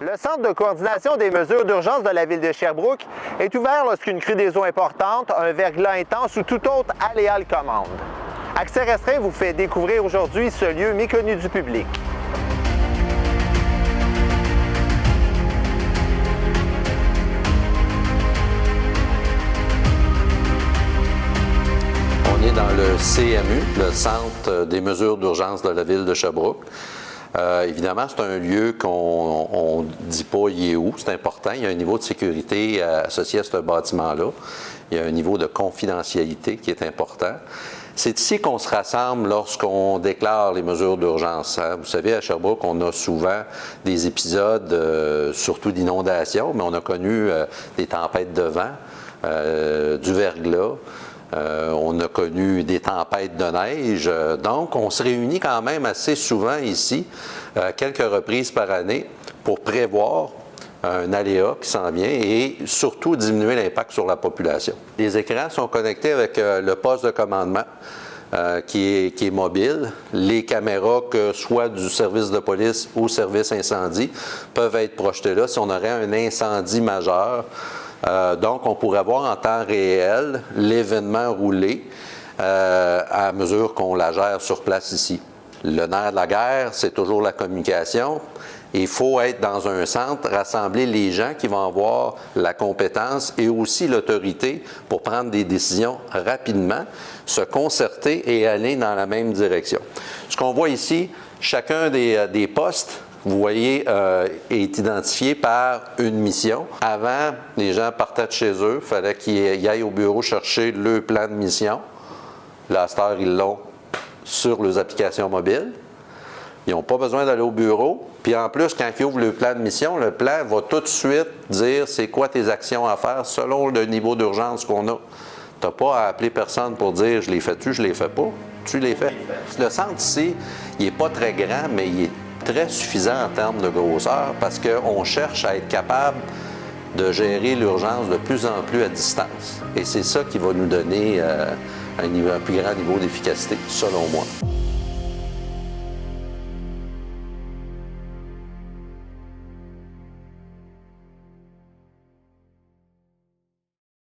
Le Centre de coordination des mesures d'urgence de la Ville de Sherbrooke est ouvert lorsqu'une crue des eaux importante, un verglas intense ou tout autre aléa le commande. Accès restreint vous fait découvrir aujourd'hui ce lieu méconnu du public. On est dans le CMU, le Centre des mesures d'urgence de la Ville de Sherbrooke. Évidemment, c'est un lieu qu'on ne dit pas il est où, c'est important. Il y a un niveau de sécurité associé à ce bâtiment-là. Il y a un niveau de confidentialité qui est important. C'est ici qu'on se rassemble lorsqu'on déclare les mesures d'urgence. Vous savez, à Sherbrooke, on a souvent des épisodes, surtout d'inondations, mais on a connu des tempêtes de vent, du verglas. On a connu des tempêtes de neige, donc on se réunit quand même assez souvent ici, quelques reprises par année, pour prévoir un aléa qui s'en vient et surtout diminuer l'impact sur la population. Les écrans sont connectés avec le poste de commandement qui est mobile. Les caméras, que soit du service de police ou service incendie, peuvent être projetées là si on aurait un incendie majeur. Donc, on pourrait voir en temps réel l'événement rouler à mesure qu'on la gère sur place ici. Le nerf de la guerre, c'est toujours la communication. Il faut être dans un centre, rassembler les gens qui vont avoir la compétence et aussi l'autorité pour prendre des décisions rapidement, se concerter et aller dans la même direction. Ce qu'on voit ici, chacun des postes, vous voyez, est identifié par une mission. Avant, les gens partaient de chez eux. Il fallait qu'ils aillent au bureau chercher le plan de mission. Là, à cette heure, ils l'ont sur leurs applications mobiles. Ils n'ont pas besoin d'aller au bureau. Puis en plus, quand ils ouvrent le plan de mission, le plan va tout de suite dire c'est quoi tes actions à faire selon le niveau d'urgence qu'on a. Tu n'as pas à appeler personne pour dire je les fais-tu, je les fais pas. Tu les fais. Le centre ici, il n'est pas très grand, mais il est très suffisant en termes de grosseur parce qu'on cherche à être capable de gérer l'urgence de plus en plus à distance. Et c'est ça qui va nous donner un plus grand niveau d'efficacité, selon moi.